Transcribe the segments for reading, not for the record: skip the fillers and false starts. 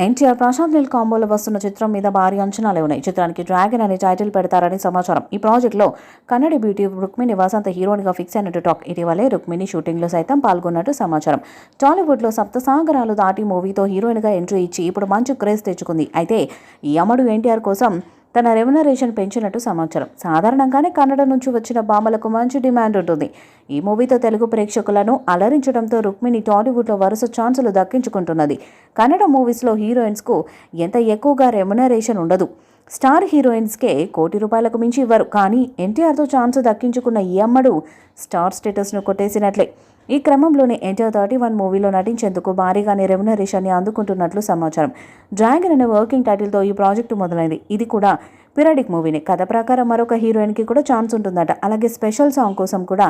ఎన్టీఆర్ ప్రశాంత్ నీల్ కాంబోలో వస్తున్న చిత్రం మీద భారీ అంచనాలే ఉన్నాయి. చిత్రానికి డ్రాగన్ అనే టైటిల్ పెడతారని సమాచారం. ఈ ప్రాజెక్టులో కన్నడ బ్యూటీ రుక్మిణి వసంత హీరోయిన్గా ఫిక్స్ అయినట్టు టాక్. ఇటీవలే రుక్మిణి షూటింగ్లో సైతం పాల్గొన్నట్టు సమాచారం. టాలీవుడ్లో సప్తసాగరాలు దాటి మూవీతో హీరోయిన్గా ఎంట్రీ ఇచ్చి ఇప్పుడు మంచి క్రేజ్ తెచ్చుకుంది. అయితే ఈ అమ్మడు ఎన్టీఆర్ కోసం తన రెమ్యునరేషన్ పెంచినట్టు సమాచారం. సాధారణంగానే కన్నడ నుంచి వచ్చిన భామలకు మంచి డిమాండ్ ఉంటుంది. ఈ మూవీతో తెలుగు ప్రేక్షకులను అలరించడంతో రుక్మిణి టాలీవుడ్లో వరుస ఛాన్సులు దక్కించుకుంటున్నది. కన్నడ మూవీస్లో హీరోయిన్స్కు ఎంత ఎక్కువగా రెమ్యునరేషన్ ఉండదు. స్టార్ హీరోయిన్స్కే ₹1,00,00,000 మించి ఇవ్వరు. కానీ ఎన్టీఆర్తో ఛాన్స్ దక్కించుకున్న ఈ అమ్మడు స్టార్ స్టేటస్ను కొట్టేసినట్లే. ఈ క్రమంలోనే ఎన్టీఆర్ 31 మూవీలో నటించేందుకు భారీగానే రెమ్యునరేషన్ని అందుకుంటున్నట్లు సమాచారం. డ్రాగన్ అనే వర్కింగ్ టైటిల్తో ఈ ప్రాజెక్టు మొదలైంది. ఇది కూడా పిరాడిక్ మూవీనే. కథ ప్రకారం మరొక హీరోయిన్కి కూడా ఛాన్స్ ఉంటుందట. అలాగే స్పెషల్ సాంగ్ కోసం కూడా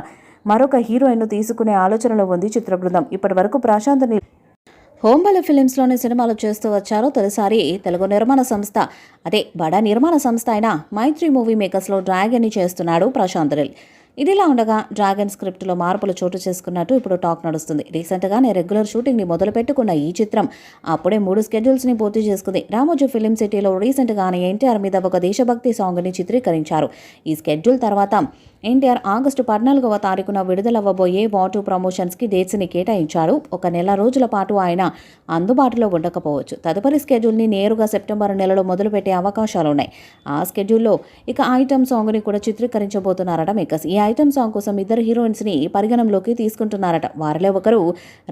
మరొక హీరోయిన్ను తీసుకునే ఆలోచనలో ఉంది చిత్ర బృందం. ఇప్పటి వరకు ప్రశాంత్ నీల్ హోంబల ఫిలిమ్స్లోని సినిమాలు చేస్తూ వచ్చారు. తొలిసారి తెలుగు నిర్మాణ సంస్థ బడా నిర్మాణ సంస్థ అయిన మైత్రి మూవీ మేకర్స్లో డ్రాగన్ని చేస్తున్నాడు ప్రశాంత్ నీల్. ఇదిలా ఉండగా డ్రాగన్ స్క్రిప్ట్లో మార్పులు చోటు చేసుకున్నట్టు ఇప్పుడు టాక్ నడుస్తుంది. రీసెంట్గానే రెగ్యులర్ షూటింగ్ని మొదలు పెట్టుకున్న ఈ చిత్రం అప్పుడే 3 స్కెడ్యూల్స్ని పూర్తి చేసుకుంది. రామోజీ ఫిలిం సిటీలో రీసెంట్గానే ఎన్టీఆర్ మీద ఒక దేశభక్తి సాంగ్ని చిత్రీకరించారు. ఈ స్కెడ్యూల్ తర్వాత ఎన్టీఆర్ ఆగస్టు 14వ తారీఖున విడుదలవ్వబోయే వాటు ప్రమోషన్స్కి డేట్స్ని కేటాయించారు. ఒక నెల రోజుల పాటు ఆయన అందుబాటులో ఉండకపోవచ్చు. తదుపరి స్కెడ్యూల్ని నేరుగా సెప్టెంబర్ నెలలో మొదలుపెట్టే అవకాశాలున్నాయి. ఆ స్కెడ్యూల్లో ఇక ఐటమ్ సాంగ్ని కూడా చిత్రీకరించబోతున్నారట మేకర్స్. ఈ ఐటమ్ సాంగ్ కోసం 2 హీరోయిన్స్ని పరిగణంలోకి తీసుకుంటున్నారట. వారిలో ఒకరు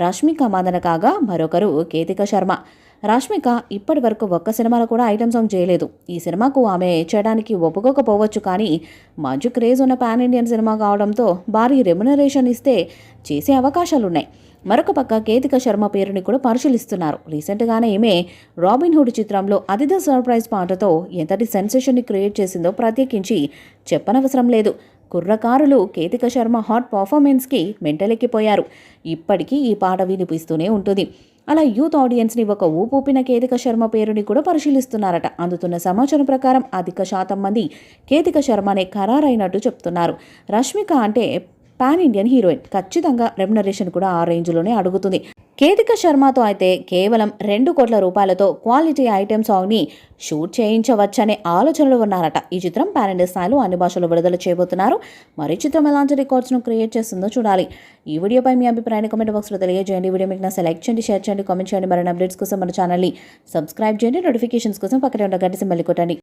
రష్మిక మందన కాగా మరొకరు కేతిక శర్మ. రష్మిక ఇప్పటి వరకు ఒక్క సినిమాలో కూడా ఐటమ్ సాంగ్ చేయలేదు. ఈ సినిమాకు ఆమె చేయడానికి ఒప్పుకోకపోవచ్చు. కానీ మంచి క్రేజ్ ఉన్న పాన్ ఇండియన్ సినిమా కావడంతో భారీ రెమ్యునరేషన్ ఇస్తే చేసే అవకాశాలున్నాయి. మరొక పక్క కేతిక శర్మ పేరుని కూడా పరిశీలిస్తున్నారు. రీసెంట్గానే ఈమె రాబిన్ హుడ్ చిత్రంలో అతిథి సర్ప్రైజ్ పాటతో ఎంతటి సెన్సేషన్ని క్రియేట్ చేసిందో ప్రత్యేకించి చెప్పనవసరం లేదు. కుర్రకారులు కేతిక శర్మ హాట్ పర్ఫార్మెన్స్కి మెంటలెక్కిపోయారు. ఇప్పటికీ ఈ పాట వినిపిస్తూనే ఉంటుంది. అలా యూత్ ఆడియన్స్ని ఒక ఊపిన కేతిక శర్మ పేరుని కూడా పరిశీలిస్తున్నారట. అందుతున్న సమాచారం ప్రకారం అధిక శాతం మంది కేతిక శర్మనే ఖరారైనట్టు చెప్తున్నారు. రష్మిక అంటే పాన్ ఇండియన్ హీరోయిన్. ఖచ్చితంగా రెమ్యునరేషన్ కూడా ఆ రేంజ్లోనే అడుగుతుంది. కేతిక శర్మతో అయితే కేవలం ₹2 కోట్ల క్వాలిటీ ఐటెమ్ సాంగ్ని షూట్ చేయించవచ్చనే ఆలోచనలు ఉన్నారట. ఈ చిత్రం పాన్ ఇండియా స్థాయిలో అన్ని భాషల్లో విడుదల చేయబోతున్నారు. మరి చిత్రం ఎలాంటి రికార్డ్స్ను క్రియేట్ చేస్తుందో చూడాలి. ఈ వీడియోపై మీ అభిప్రాయాన్ని కామెంట్ బాక్స్లో తెలియజేయండి. వీడియో మీకు నచ్చితే లైక్ చేయండి, షేర్ చేయండి, కామెంట్ చేయండి. మరిన్ని అప్డేట్స్ కోసం మన ఛానల్ని సబ్స్క్రైబ్ చేయండి. నోటిఫికేషన్స్ కోసం పక్కనే ఉన్న గంట సింబల్ని కొట్టండి.